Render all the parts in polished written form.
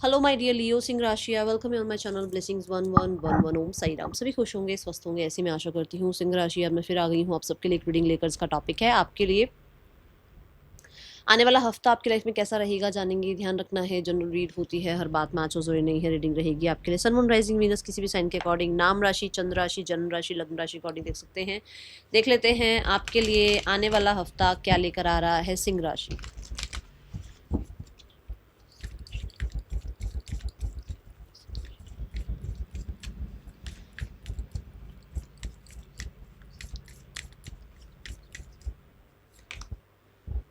Hello my dear Leo सिंह राशिया, welcome on my channel blessings 1111 Om Sai Ram. सभी खुश होंगे, स्वस्थ होंगे, ऐसी मैं आशा करती हूँ। सिंह राशिया मैं फिर आ गई हूँ आप सबके लिए एक रीडिंग लेकर। इसका टॉपिक है आपके लिए आने वाला हफ्ता आपकी लाइफ में कैसा रहेगा जानेंगे। ध्यान रखना है, जनरल रीड होती है, हर बात मैच हो जरूरी नहीं है। रीडिंग रहेगी आपके लिए सन मून राइजिंग वीनस किसी भी साइन के अकॉर्डिंग, नाम राशि, चंद्र राशि, जन्म राशि, लग्न राशि अकॉर्डिंग देख सकते हैं। देख लेते हैं आपके लिए आने वाला हफ्ता क्या लेकर आ रहा है सिंह राशि।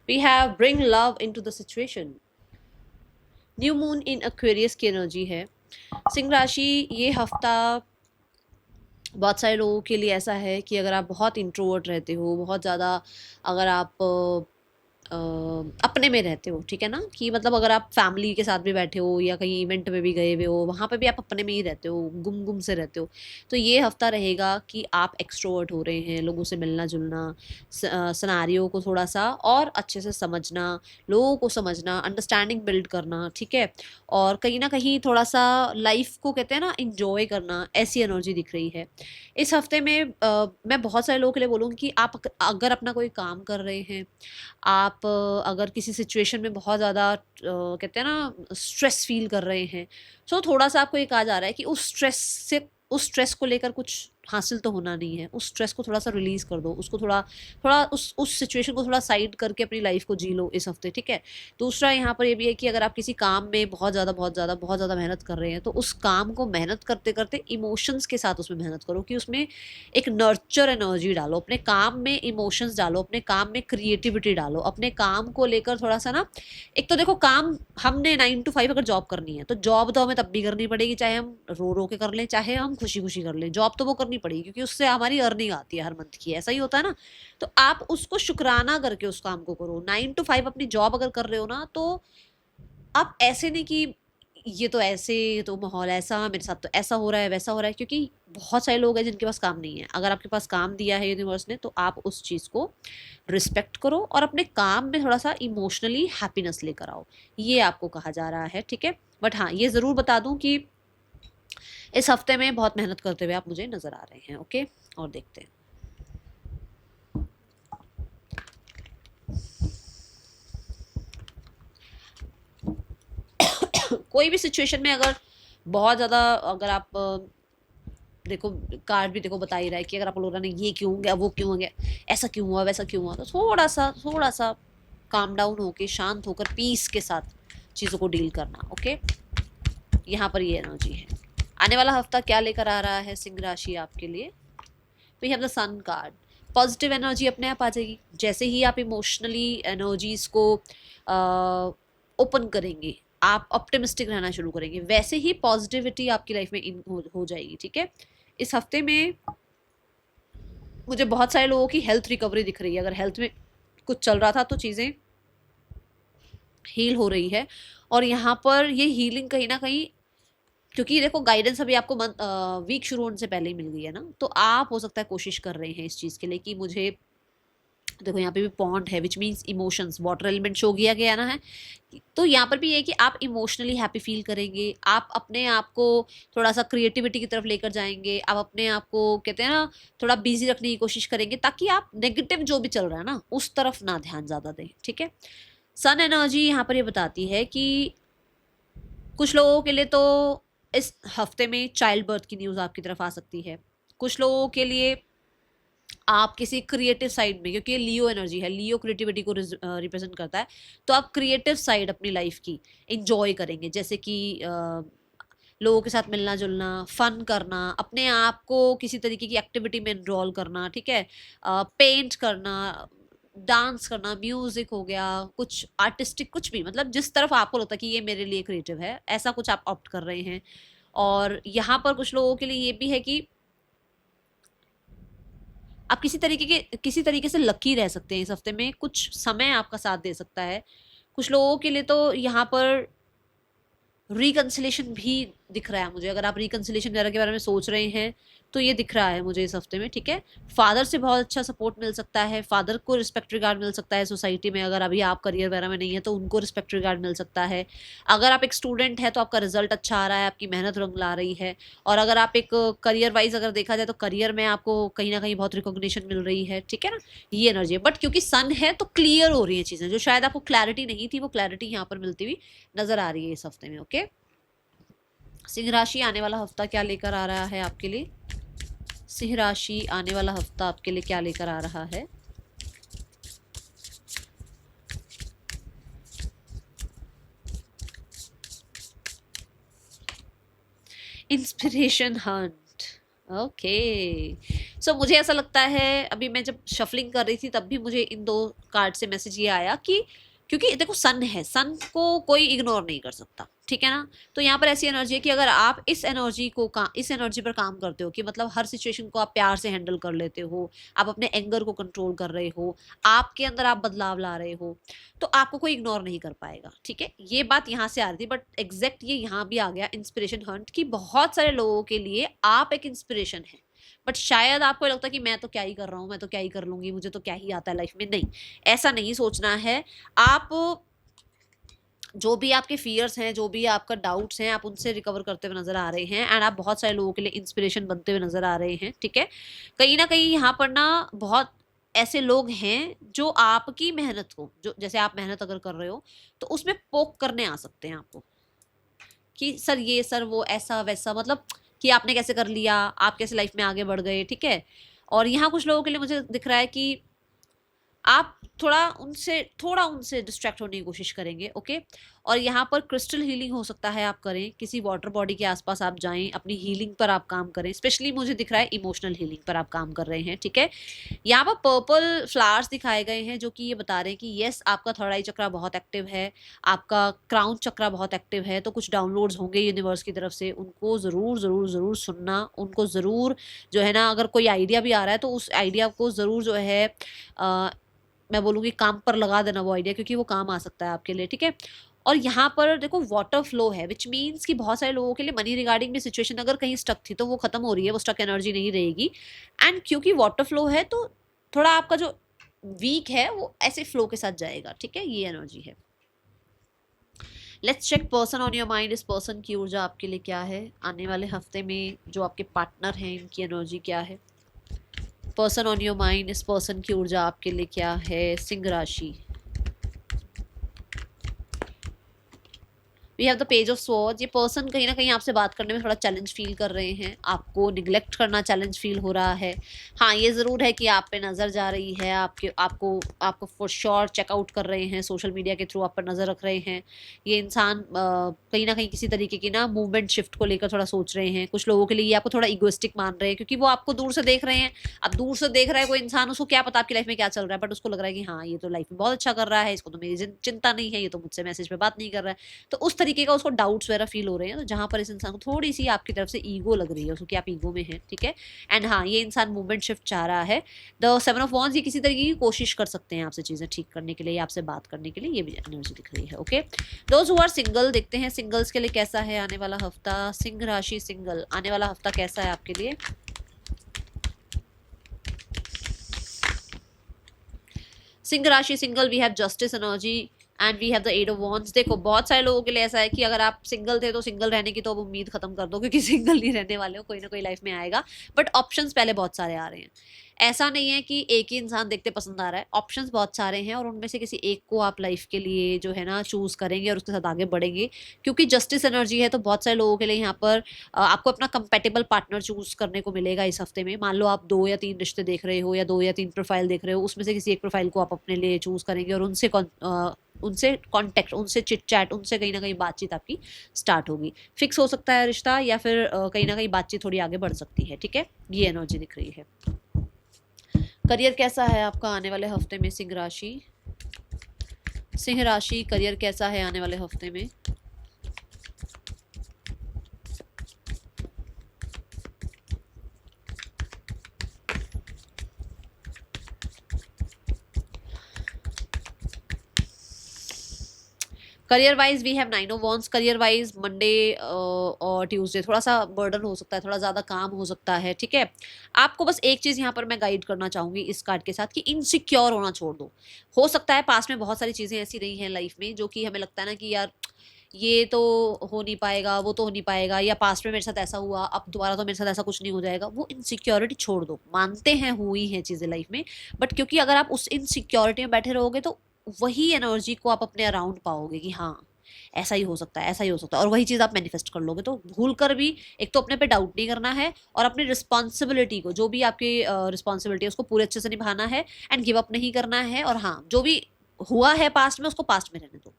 We have bring love into the situation. New moon in Aquarius की एनर्जी है। सिंह राशि ये हफ्ता बहुत सारे लोगों के लिए ऐसा है कि अगर आप बहुत इंट्रोवर्ट रहते हो, बहुत ज़्यादा अगर आप अपने में रहते हो, ठीक है ना, कि मतलब अगर आप फैमिली के साथ भी बैठे हो या कहीं इवेंट में भी गए हुए हो, वहाँ पे भी आप अपने में ही रहते हो, गुम गुम से रहते हो, तो ये हफ्ता रहेगा कि आप एक्सट्रोवर्ट हो रहे हैं। लोगों से मिलना जुलना, सिनेरियो को थोड़ा सा और अच्छे से समझना, लोगों को समझना, अंडरस्टैंडिंग बिल्ड करना, ठीक है, और कहीं ना कहीं थोड़ा सा लाइफ को कहते हैं ना इंजॉय करना, ऐसी एनर्जी दिख रही है इस हफ्ते में। मैं बहुत सारे लोगों के लिए बोलूँगी कि आप अगर अपना कोई काम कर रहे हैं, आप अगर किसी सिचुएशन में बहुत ज़्यादा कहते हैं ना स्ट्रेस फील कर रहे हैं, तो थोड़ा सा आपको ये कहा जा रहा है कि उस स्ट्रेस को लेकर कुछ हासिल तो होना नहीं है। उस स्ट्रेस को थोड़ा सा रिलीज कर दो, उसको थोड़ा थोड़ा उस सिचुएशन को थोड़ा साइड करके अपनी लाइफ को जी लो इस हफ्ते, ठीक है। दूसरा यहाँ पर ये भी है कि अगर आप किसी काम में बहुत ज़्यादा मेहनत कर रहे हैं, तो उस काम को मेहनत करते करते इमोशंस के साथ उसमें मेहनत करो, कि उसमें एक नर्चर एनर्जी डालो, अपने काम में इमोशंस डालो, अपने काम में क्रिएटिविटी डालो, अपने काम को लेकर थोड़ा सा ना। एक तो देखो, काम हमने 9 to 5 अगर जॉब करनी है तो जॉब तो हमें तब भी करनी पड़ेगी, चाहे हम रो रो के कर लें, चाहे हम खुशी खुशी कर लें, जॉब तो वो करनी पड़ेगी क्योंकि उससे हमारी अर्निंग आती है हर मंथ की, ऐसा ही होता है ना। तो आप उसको शुक्राना करके उस काम को करो। 9 to 5 अपनी जॉब अगर कर रहे हो ना, तो आप ऐसे नहीं कि ये तो ऐसे, ये तो माहौल ऐसा, मेरे साथ तो ऐसा हो रहा है, वैसा हो रहा है, क्योंकि बहुत सारे लोग हैं जिनके पास काम नहीं है। अगर आपके पास काम दिया है यूनिवर्स ने, तो आप उस चीज़ को रिस्पेक्ट करो और अपने काम में थोड़ा सा इमोशनली हैप्पीनेस लेकर आओ, ये आपको कहा जा रहा है, ठीक है। बट हाँ, ये ज़रूर बता दूं कि इस हफ्ते में बहुत मेहनत करते हुए आप मुझे नज़र आ रहे हैं, ओके। और देखते हैं कोई भी सिचुएशन में अगर बहुत ज़्यादा, अगर आप देखो, कार्ड भी देखो बता ही रहा है कि अगर आप लोगों ने ये क्यों हो गया, वो क्यों हो गया, ऐसा क्यों हुआ, वैसा क्यों हुआ, तो थोड़ा सा काम डाउन होके, शांत होकर, पीस के साथ चीज़ों को डील करना, ओके। यहाँ पर ये एनर्जी है। आने वाला हफ्ता क्या लेकर आ रहा है सिंह राशि आपके लिए। We have the sun card. Positive energy अपने आप आ जाएगी। जैसे ही आप इमोशनली एनर्जीज को ओपन करेंगे, आप ऑप्टिमिस्टिक रहना शुरू करेंगे, वैसे ही पॉजिटिविटी आपकी लाइफ में हो जाएगी, ठीक है। इस हफ्ते में मुझे बहुत सारे लोगों की हेल्थ रिकवरी दिख रही है। अगर हेल्थ में कुछ चल रहा था तो चीज़ें हील हो रही है, और यहाँ पर ये हीलिंग कहीं ना कहीं, क्योंकि देखो गाइडेंस अभी आपको वीक शुरू होने से पहले ही मिल गई है ना, तो आप हो सकता है कोशिश कर रहे हैं इस चीज़ के लिए कि मुझे, देखो यहाँ पे भी पॉन्ड है, which means emotions, water element show किया गया ना है। तो यहाँ पर भी ये है कि आप इमोशनली हैप्पी फील करेंगे, आप अपने आप को थोड़ा सा क्रिएटिविटी की तरफ लेकर जाएंगे, आप अपने आप को कहते हैं ना थोड़ा बिजी रखने की कोशिश करेंगे, ताकि आप नेगेटिव जो भी चल रहा है ना उस तरफ ना ध्यान ज़्यादा दें, ठीक है। सन एनर्जी यहाँ पर ये बताती है कि कुछ लोगों के लिए तो इस हफ्ते में चाइल्ड बर्थ की न्यूज़ आपकी तरफ आ सकती है। कुछ लोगों के लिए आप किसी क्रिएटिव साइड में, क्योंकि ये लियो एनर्जी है, लियो क्रिएटिविटी को रिप्रेजेंट करता है, तो आप क्रिएटिव साइड अपनी लाइफ की इंजॉय करेंगे, जैसे कि लोगों के साथ मिलना जुलना, फन करना, अपने आप को किसी तरीके की एक्टिविटी में इन्वॉल्व करना, ठीक है, पेंट करना, डांस करना, म्यूजिक हो गया, कुछ आर्टिस्टिक, कुछ भी, मतलब जिस तरफ आपको लगता है कि ये मेरे लिए क्रिएटिव है, ऐसा कुछ आप ऑप्ट कर रहे हैं। और यहाँ पर कुछ लोगों के लिए ये भी है कि आप किसी तरीके से लकी रह सकते हैं इस हफ्ते में, कुछ समय आपका साथ दे सकता है। कुछ लोगों के लिए तो यहाँ पर रिकन्सिलेशन भी दिख रहा है मुझे। अगर आप रिकंसिलेशन वगैरह के बारे में सोच रहे हैं तो ये दिख रहा है मुझे इस हफ्ते में, ठीक है। फादर से बहुत अच्छा सपोर्ट मिल सकता है, फादर को रिस्पेक्ट रिगार्ड मिल सकता है सोसाइटी में। अगर अभी आप करियर वगैरह में नहीं है तो उनको रिस्पेक्ट रिगार्ड मिल सकता है। अगर आप एक स्टूडेंट है तो आपका रिजल्ट अच्छा आ रहा है, आपकी मेहनत रंग ला रही है। और अगर आप एक करियर वाइज अगर देखा जाए तो करियर में आपको कहीं ना कहीं बहुत रिकॉग्निशन मिल रही है, ठीक है ना। ये एनर्जी है, बट क्योंकि सन है तो क्लियर हो रही है चीजें, जो शायद आपको क्लैरिटी नहीं थी वो क्लैरिटी यहाँ पर मिलती हुई नजर आ रही है इस हफ्ते में, ओके। सिंह राशि आने वाला हफ्ता क्या लेकर आ रहा है आपके लिए? सिंह राशि आने वाला हफ्ता आपके लिए क्या लेकर आ रहा है? Inspiration Hunt, okay. सो मुझे ऐसा लगता है, अभी मैं जब शफलिंग कर रही थी तब भी मुझे इन दो कार्ड से मैसेज ये आया कि क्योंकि देखो सन है, सन को कोई इग्नोर नहीं कर सकता, ठीक है ना। तो यहाँ पर ऐसी एनर्जी है कि अगर आप इस एनर्जी को इस एनर्जी पर काम करते हो कि मतलब हर सिचुएशन को आप प्यार से हैंडल कर लेते हो, आप अपने एंगर को कंट्रोल कर रहे हो, आपके अंदर आप बदलाव ला रहे हो, तो आपको कोई इग्नोर नहीं कर पाएगा, ठीक है। ये बात यहाँ से आ रही थी, बट एग्जैक्ट ये यहाँ भी आ गया इंस्पिरेशन हंट की बहुत सारे लोगों के लिए आप एक इंस्पिरेशन है। बट शायद आपको लगता है कि मैं तो क्या ही कर रहा हूँ, मैं तो क्या ही कर लूंगी, मुझे तो क्या ही आता है लाइफ में। नहीं, ऐसा नहीं सोचना है। आप जो भी आपके फियर्स हैं, जो भी आपका डाउट्स हैं, आप उनसे रिकवर करते हुए नजर आ रहे हैं एंड आप बहुत सारे लोगों के लिए इंस्पिरेशन बनते हुए नजर आ रहे हैं, ठीक है। कहीं ना कहीं यहाँ पर ना बहुत ऐसे लोग हैं जो आपकी मेहनत को, जो जैसे आप मेहनत अगर कर रहे हो तो उसमें पोक करने आ सकते हैं आपको कि सर ये, सर वो, ऐसा वैसा, मतलब कि आपने कैसे कर लिया, आप कैसे लाइफ में आगे बढ़ गए, ठीक है। और यहाँ कुछ लोगों के लिए मुझे दिख रहा है कि आप थोड़ा उनसे डिस्ट्रैक्ट होने की कोशिश करेंगे, ओके। और यहाँ पर क्रिस्टल हीलिंग हो सकता है आप करें, किसी वाटर बॉडी के आसपास आप जाएं, अपनी हीलिंग पर आप काम करें। स्पेशली मुझे दिख रहा है इमोशनल हीलिंग पर आप काम कर रहे हैं, ठीक है। यहाँ पर पर्पल फ्लावर्स दिखाए गए हैं जो कि ये बता रहे हैं कि यस, आपका थर्ड आई चक्रा बहुत एक्टिव है, आपका क्राउन चक्रा बहुत एक्टिव है। तो कुछ डाउनलोड्स होंगे यूनिवर्स की तरफ से, उनको ज़रूर ज़रूर ज़रूर सुनना, उनको ज़रूर जो है ना, अगर कोई आइडिया भी आ रहा है तो उस आइडिया को ज़रूर जो है मैं बोलूँगी काम पर लगा देना वो आइडिया, क्योंकि वो काम आ सकता है आपके लिए, ठीक है। और यहाँ पर देखो वाटर फ्लो है, विच मीन्स कि बहुत सारे लोगों के लिए मनी रिगार्डिंग भी सिचुएशन अगर कहीं स्टक थी तो वो खत्म हो रही है, वो स्टक एनर्जी नहीं रहेगी। एंड क्योंकि वाटर फ्लो है तो थोड़ा आपका जो वीक है वो ऐसे फ्लो के साथ जाएगा, ठीक है। ये एनर्जी है। Let's check person on your mind. इस पर्सन की ऊर्जा आपके लिए क्या है आने वाले हफ्ते में? जो आपके पार्टनर हैं इनकी एनर्जी क्या है? पर्सन ऑन योर माइंड, इस पर्सन की ऊर्जा आपके लिए क्या है? सिंह राशि। We have the page of swords. ये पर्सन कहीं ना कहीं आपसे बात करने में थोड़ा चैलेंज फील कर रहे हैं, आपको निगलेक्ट करना चैलेंज फील हो रहा है। हाँ, ये ज़रूर है कि आप पे नज़र जा रही है, आपके आपको आपको फॉर श्योर चेकआउट कर रहे हैं, सोशल मीडिया के थ्रू आप पर नज़र रख रहे हैं। ये इंसान कहीं ना कहीं किसी तरीके की ना मूवमेंट शिफ्ट को लेकर थोड़ा सोच रहे हैं। कुछ लोगों के लिए ये आपको थोड़ा इगोइस्टिक मान रहे हैं क्योंकि वो आपको दूर से देख रहे हैं। अब दूर से देख रहा है कोई इंसान, उसको क्या पता आपकी लाइफ में क्या चल रहा है, बट उसको लग रहा है कि हाँ, ये तो लाइफ में बहुत अच्छा कर रहा है, इसको तो मेरी चिंता नहीं है, ये तो मुझसे मैसेज पे बात नहीं कर रहा है। तो उस तरीके का उसको डाउट्स वगैरह फील हो रहे हैं, तो जहां पर इस इंसान को थोड़ी सी आपकी तरफ से ईगो लग रही है उसको कि आप ईगो में हैं, ठीक है। एंड हाँ, ये इंसान मूवमेंट शिफ्ट चाह रहा है। द सेवन ऑफ वॉन्ड्स, ये किसी तरीके की कोशिश कर सकते हैं आपसे चीजें ठीक करने के लिए, आपसे बात करने के लिए, ये भी एनर्जी दिख रही है, okay. Those who are single, देखते हैं सिंगल्स के लिए कैसा है आने वाला हफ्ता। सिंह राशि सिंगल, आने वाला हफ्ता कैसा है आपके लिए? सिंह राशि single, we have justice energy and we have the eight of wands. देखो बहुत सारे लोगों के लिए ऐसा है कि अगर आप सिंगल थे तो सिंगल रहने की तो अब उम्मीद खत्म कर दो, क्योंकि सिंगल नहीं रहने वाले हो, कोई ना कोई लाइफ में आएगा। बट ऑप्शंस पहले बहुत सारे आ रहे हैं। ऐसा नहीं है कि एक ही इंसान देखते पसंद आ रहा है, ऑप्शंस बहुत सारे हैं और उनमें से किसी एक को आप लाइफ के लिए जो है ना चूज करेंगे और उसके साथ आगे बढ़ेंगे। क्योंकि जस्टिस एनर्जी है तो बहुत सारे लोगों के लिए यहाँ पर आपको अपना कंपेटेबल पार्टनर चूज करने को मिलेगा इस हफ्ते में। मान लो आप 2 या 3 रिश्ते देख रहे हो या 2 या 3 प्रोफाइल देख रहे हो, उसमें से किसी एक प्रोफाइल को आप अपने लिए चूज करेंगे और उनसे कांटेक्ट, उनसे चिट चैट, उनसे कहीं ना कहीं बातचीत आपकी स्टार्ट होगी। फिक्स हो सकता है रिश्ता या फिर कहीं ना कहीं बातचीत थोड़ी आगे बढ़ सकती है, ठीक है। ये एनर्जी दिख रही है। करियर कैसा है आपका आने वाले हफ्ते में? सिंह राशि सिंह राशि, करियर कैसा है आने वाले हफ्ते में? Career wise we have 9 of wands. Career wise Monday और ट्यूसडे थोड़ा सा बर्डन हो सकता है, थोड़ा ज़्यादा काम हो सकता है, ठीक है। आपको बस एक चीज़ यहाँ पर मैं गाइड करना चाहूँगी इस कार्ड के साथ कि इनसिक्योर होना छोड़ दो। हो सकता है पास्ट में बहुत सारी चीज़ें ऐसी रही हैं लाइफ में जो कि हमें लगता है ना कि यार ये तो हो नहीं पाएगा, वो तो हो नहीं पाएगा, या पास्ट में मेरे साथ ऐसा हुआ, अब दोबारा तो मेरे साथ ऐसा कुछ नहीं हो जाएगा। वो इनसिक्योरिटी छोड़ दो। मानते हैं हुई हैं चीज़ें लाइफ में, बट क्योंकि अगर आप उस इनसिक्योरिटी में बैठे रहोगे तो वही एनर्जी को आप अपने अराउंड पाओगे कि हाँ ऐसा ही हो सकता है, ऐसा ही हो सकता है, और वही चीज़ आप मैनिफेस्ट कर लोगे। तो भूल कर भी एक तो अपने पे डाउट नहीं करना है, और अपनी रिस्पॉन्सिबिलिटी को, जो भी आपकी रिस्पॉन्सिबिलिटी है उसको पूरे अच्छे से निभाना है, एंड गिव अप नहीं करना है। और हाँ, जो भी हुआ है पास्ट में उसको पास्ट में रहने दो।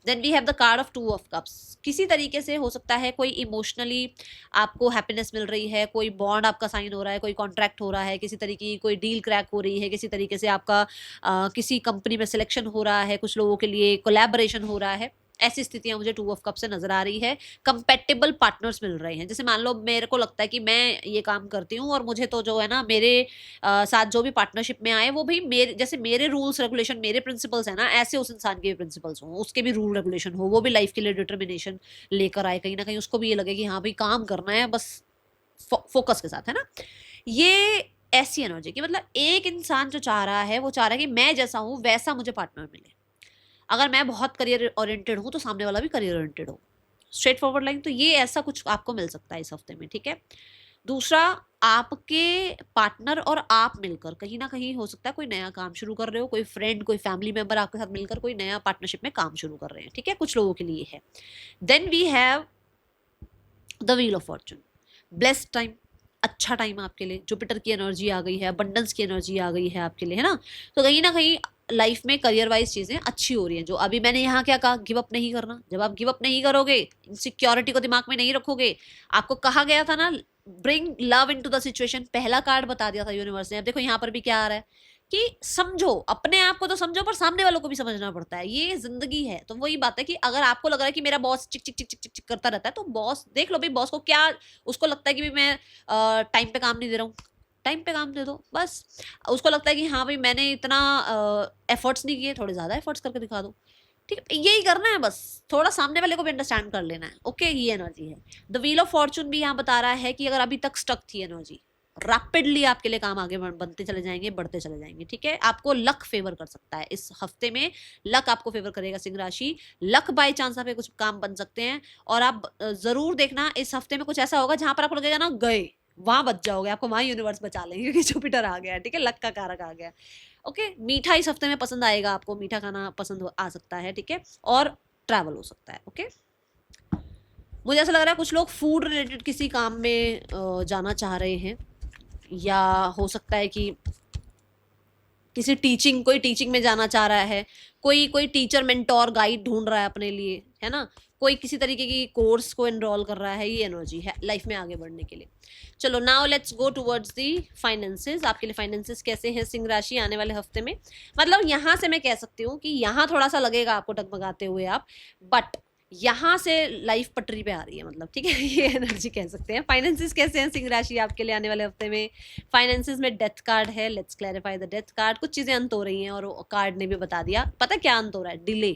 Then we have the card of 2 of cups. किसी तरीके से हो सकता है कोई इमोशनली आपको हैप्पीनेस मिल रही है, कोई बॉन्ड आपका साइन हो रहा है, कोई कॉन्ट्रैक्ट हो रहा है, किसी तरीके की कोई डील क्रैक हो रही है, किसी तरीके से आपका किसी कंपनी में सिलेक्शन हो रहा है, कुछ लोगों के लिए कोलैबोरेशन हो रहा है। ऐसी स्थितियां मुझे 2 ऑफ कप से नजर आ रही है। कंपेटेबल पार्टनर्स मिल रहे हैं। जैसे मान लो मेरे को लगता है कि मैं ये काम करती हूँ और मुझे तो जो है ना मेरे साथ जो भी पार्टनरशिप में आए वो भाई मेरे जैसे मेरे रूल्स रेगुलेशन, मेरे प्रिंसिपल्स है ना, ऐसे उस इंसान के भी प्रिंसिपल्स हो, उसके भी रूल रेगुलेशन हो, वो भी लाइफ के लिए डिटर्मिनेशन लेकर आए। कहीं ना कहीं उसको भी ये लगे कि हाँ भाई काम करना है बस फोकस के साथ, है ना। ये ऐसी एनर्जी की मतलब एक इंसान जो चाह रहा है वो चाह रहा है कि मैं जैसा हूँ वैसा मुझे पार्टनर मिले। अगर मैं बहुत करियर ओरिएंटेड हूँ तो सामने वाला भी करियर ओरिएंटेड हो। Straight forward line. तो ये ऐसा कुछ आपको मिल सकता है इस हफ्ते में, ठीक है। दूसरा, आपके पार्टनर और आप मिलकर कहीं ना कहीं हो सकता है कोई नया काम शुरू कर रहे हो, कोई फ्रेंड, कोई फैमिली मेंबर आपके साथ मिलकर कोई नया पार्टनरशिप में काम शुरू कर रहे हैं, ठीक है, कुछ लोगों के लिए है। Then we have the wheel of fortune. Blessed time, अच्छा टाइम आपके लिए। जुपिटर की एनर्जी आ गई है, अबंडेंस की एनर्जी आ गई है आपके लिए, है ना। तो कहीं ना कहीं लाइफ में करियर वाइज चीजें अच्छी हो रही हैं। जो अभी मैंने यहाँ क्या कहा, गिव अप नहीं करना। जब आप गिव अप नहीं करोगे, इनसिक्योरिटी को दिमाग में नहीं रखोगे, आपको कहा गया था ना bring love into the situation, पहला कार्ड बता दिया था यूनिवर्स ने। अब देखो यहाँ पर भी क्या आ रहा है कि समझो अपने आप को, तो समझो पर सामने वालों को भी समझना पड़ता है, ये जिंदगी है। तो वही बात है कि अगर आपको लग रहा है कि मेरा बॉस चिक चिक चिक चिक चिक चिक करता रहता है, तो बॉस देख लो भाई, बॉस को क्या, उसको लगता है कि भाई मैं टाइम पे काम नहीं दे रहा हूँ, टाइम पे काम दे दो बस। उसको लगता है कि हाँ भाई मैंने इतना एफर्ट्स नहीं किए, थोड़े ज्यादा एफर्ट्स करके दिखा दो, ठीक है। यही करना है बस, थोड़ा सामने वाले को भी अंडरस्टैंड कर लेना है, ओके। ये एनर्जी है। द व्हील ऑफ फॉर्चून भी यहाँ बता रहा है कि अगर अभी तक स्टक थी एनर्जी, रैपिडली आपके लिए काम आगे बनते चले जाएंगे, बढ़ते चले जाएंगे, ठीक है। आपको लक फेवर कर सकता है इस हफ्ते में, लक आपको फेवर करेगा सिंह राशि। लक बाय चांस आप कुछ काम बन सकते हैं, और आप जरूर देखना इस हफ्ते में कुछ ऐसा होगा जहां पर आपको लगेगा ना गए, वहां बच जाओगे, आपको वहां यूनिवर्स बचा लेंगे क्योंकि जुपिटर आ गया, ठीक है, लक का कारक आ गया, ओके। मीठा इस हफ्ते में पसंद आएगा आपको, मीठा खाना पसंद आ सकता है, ठीक है, और ट्रैवल हो सकता है, ओके। मुझे ऐसा लग रहा है कुछ लोग फूड रिलेटेड किसी काम में जाना चाह रहे हैं, या हो सकता है कि किसी टीचिंग, कोई टीचिंग में जाना चाह रहा है, कोई कोई टीचर मेंटोर गाइड ढूंढ रहा है अपने लिए, है ना, कोई किसी तरीके की कोर्स को एनरोल कर रहा है। ये एनर्जी है लाइफ में आगे बढ़ने के लिए। चलो now let's go towards the finances. आपके लिए फाइनेंसेस कैसे हैं सिंह राशि आने वाले हफ्ते में। मतलब यहाँ से मैं कह सकती हूँ कि यहाँ थोड़ा सा लगेगा आपको टगमगाते हुए आप, बट यहाँ से लाइफ पटरी पे आ रही है, मतलब ठीक है। ये एनर्जी कह सकते हैं। फाइनेंसेस कैसे हैं सिंह राशि आपके लिए आने वाले हफ्ते में। फाइनेंसेस में डेथ कार्ड है। Let's clarify the death card. कुछ चीजें अंत हो रही हैं और कार्ड ने भी बता दिया। पता क्या अंत हो रहा है? डिले,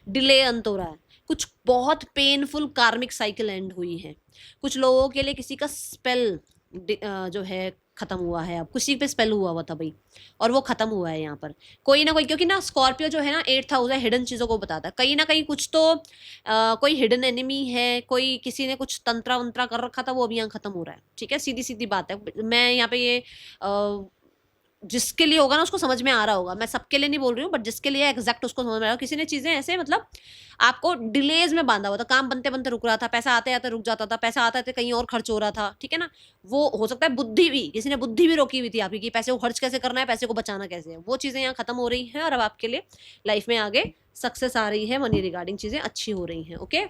डिले अंत हो रहा है। कुछ बहुत पेनफुल कार्मिक साइकिल एंड हुई है। कुछ लोगों के लिए किसी का स्पेल जो है खत्म हुआ है। अब किसी पे स्पेल हुआ था भाई, और वो खत्म हुआ है यहाँ पर कोई ना कोई, क्योंकि ना स्कॉर्पियो जो है ना 8th हाउस है, हिडन चीजों को बताता है। कहीं ना कहीं कुछ तो कोई हिडन एनिमी है, कोई किसी ने कुछ तंत्रा वंत्रा कर रखा था, वो अभी यहाँ खत्म हो रहा है, ठीक है। सीधी सीधी बात है। मैं यहाँ पे ये जिसके लिए होगा ना उसको समझ में आ रहा होगा, मैं सबके लिए नहीं बोल रही हूँ, बट जिसके लिए एग्जैक्ट उसको समझ में आ रहा है। किसी ने चीजें ऐसे मतलब आपको डिलेज में बांधा हुआ था, काम बनते बनते रुक रहा था, पैसा आते आते रुक जाता था, पैसा आते आते कहीं और खर्च हो रहा था, ठीक है ना। वो हो सकता है बुद्धि भी, किसी ने बुद्धि भी रोकी हुई थी आपकी कि पैसे को खर्च कैसे करना है, पैसे को बचाना कैसे है। वो चीजें यहाँ खत्म हो रही हैं, और अब आपके लिए लाइफ में आगे सक्सेस आ रही है, मनी रिगार्डिंग चीजें अच्छी हो रही हैं, ओके।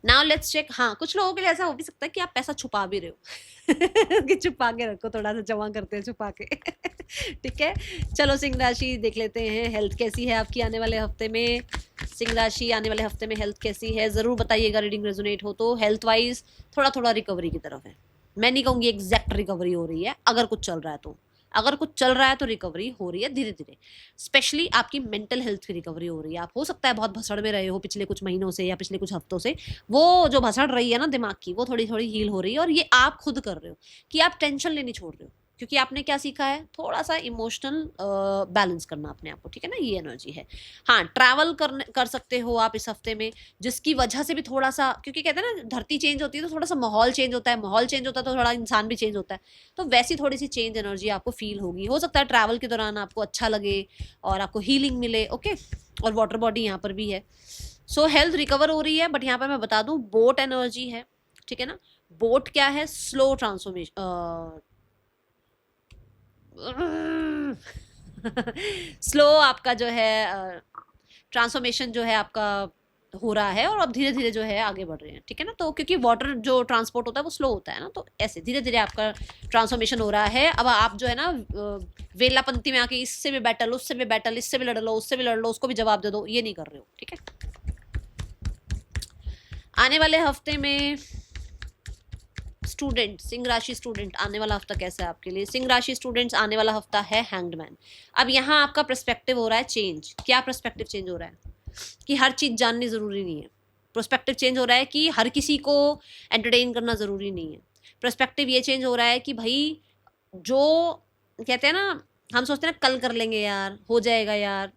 Now let's check. हाँ, कुछ लोगों के लिए ऐसा हो भी सकता है कि आप पैसा छुपा भी रहे हो कि छुपा के रखो, थोड़ा सा जमा करते हैं छुपा के ठीक है। चलो सिंह राशि देख लेते हैं, हेल्थ कैसी है आपकी आने वाले हफ्ते में। सिंह राशि आने वाले हफ्ते में हेल्थ कैसी है जरूर बताइएगा, रीडिंग रेजोनेट हो तो। हेल्थ वाइज थोड़ा थोड़ा रिकवरी की तरफ है, मैं नहीं कहूँगी एग्जैक्ट रिकवरी हो रही है, अगर कुछ चल रहा है तो। अगर कुछ चल रहा है तो रिकवरी हो रही है धीरे धीरे। स्पेशली आपकी मेंटल हेल्थ की रिकवरी हो रही है। आप हो सकता है बहुत भसड़ में रहे हो पिछले कुछ महीनों से या पिछले कुछ हफ्तों से, वो जो भसड़ रही है ना दिमाग की, वो थोड़ी थोड़ी हील हो रही है। और ये आप खुद कर रहे हो कि आप टेंशन लेनी छोड़ रहे हो, क्योंकि आपने क्या सीखा है, थोड़ा सा इमोशनल बैलेंस करना अपने आप को, ठीक है ना, ये एनर्जी है। हाँ, ट्रैवल कर सकते हो आप इस हफ्ते में, जिसकी वजह से भी थोड़ा सा, क्योंकि कहते हैं ना धरती चेंज होती है तो थोड़ा सा माहौल चेंज होता है, माहौल चेंज होता है तो थोड़ा इंसान भी चेंज होता है। तो वैसी थोड़ी सी चेंज एनर्जी आपको फील होगी। हो सकता है ट्रैवल के दौरान आपको अच्छा लगे और आपको हीलिंग मिले। ओके, और वाटर बॉडी यहाँ पर भी है। सो हेल्थ रिकवर हो रही है। बट यहाँ पर मैं बता दूं, बोट एनर्जी है, ठीक है ना। बोट क्या है, स्लो ट्रांसफॉर्मेशन, स्लो आपका जो है ट्रांसफॉर्मेशन जो है आपका हो रहा है, और अब धीरे धीरे जो है आगे बढ़ रहे हैं, ठीक है ना। तो क्योंकि वाटर जो ट्रांसपोर्ट होता है वो स्लो होता है ना, तो ऐसे धीरे धीरे आपका ट्रांसफॉर्मेशन हो रहा है। अब आप जो है ना वेलापंथी में आके इससे भी बैटल, उससे भी बैटल, इससे भी लड़ लो, उससे भी लड़ लो, उसको भी जवाब दे दो, ये नहीं कर रहे हो, ठीक है। आने वाले हफ्ते में स्टूडेंट, सिंह राशि स्टूडेंट, आने वाला हफ्ता कैसा है आपके लिए। सिंह राशि स्टूडेंट्स, आने वाला हफ्ता है हैंग्ड मैन। अब यहाँ आपका पर्सपेक्टिव हो रहा है चेंज। क्या पर्सपेक्टिव चेंज हो रहा है, कि हर चीज जाननी जरूरी नहीं है। पर्सपेक्टिव चेंज हो रहा है कि हर किसी को एंटरटेन करना जरूरी नहीं है। पर्सपेक्टिव ये चेंज हो रहा है कि भाई, जो कहते हैं ना, हम सोचते हैं ना कल कर लेंगे यार, हो जाएगा यार,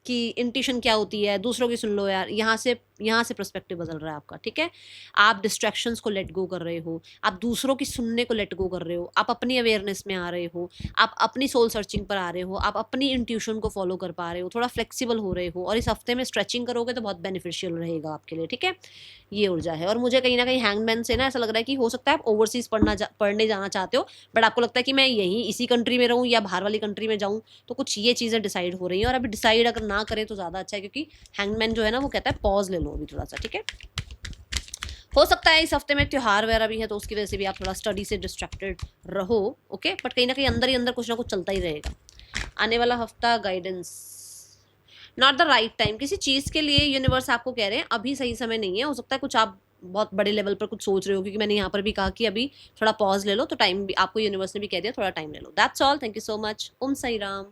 कि इंट्यूशन क्या होती है, दूसरों की सुन लो यार, यहाँ से पर्सपेक्टिव बदल रहा है आपका, ठीक है। आप डिस्ट्रैक्शंस को लेट गो कर रहे हो, आप दूसरों की सुनने को लेट गो कर रहे हो, आप अपनी अवेयरनेस में आ रहे हो, आप अपनी सोल सर्चिंग पर आ रहे हो, आप अपनी इंट्यूशन को फॉलो कर पा रहे हो, थोड़ा फ्लेक्सिबल हो रहे हो। और इस हफ्ते में स्ट्रेचिंग करोगे तो बहुत बेनिफिशियल रहेगा आपके लिए, ठीक है। ये ऊर्जा है। और मुझे कहीं ना कहीं हैंगमैन से ना ऐसा लग रहा है कि हो सकता है आप ओवरसीज पढ़ने जाना चाहते हो, बट आपको लगता है कि मैं यहीं इसी कंट्री में रहूँ या बाहर वाली कंट्री में जाऊँ। तो कुछ ये चीज़ें डिसाइड हो रही हैं, और अभी डिसाइड अगर ना करें तो ज़्यादा अच्छा है, क्योंकि हैंगमैन जो है ना वो कहता है पॉज ले लो अभी थोड़ा सा, ठीक है। हो सकता है इस हफ्ते में त्योहार वगैरह भी है, तो उसकी वजह से भी आप थोड़ा स्टडी से डिस्ट्रैक्टेड रहो। ओके, बट कहीं ना कहीं अंदर ही अंदर कुछ ना कुछ चलता ही रहेगा। आने वाला हफ्ता guidance, not the right time. किसी चीज़ के लिए यूनिवर्स आपको कह रहे हैं अभी सही समय नहीं है। हो सकता है कुछ आप बहुत बड़े लेवल पर कुछ सोच रहे हो, क्योंकि मैंने यहाँ पर भी कहा कि अभी थोड़ा पॉज ले लो, तो टाइम भी आपको यूनिवर्स ने भी कह दिया थोड़ा टाइम ले लो। That's all, thank you so much. Om Sai Ram.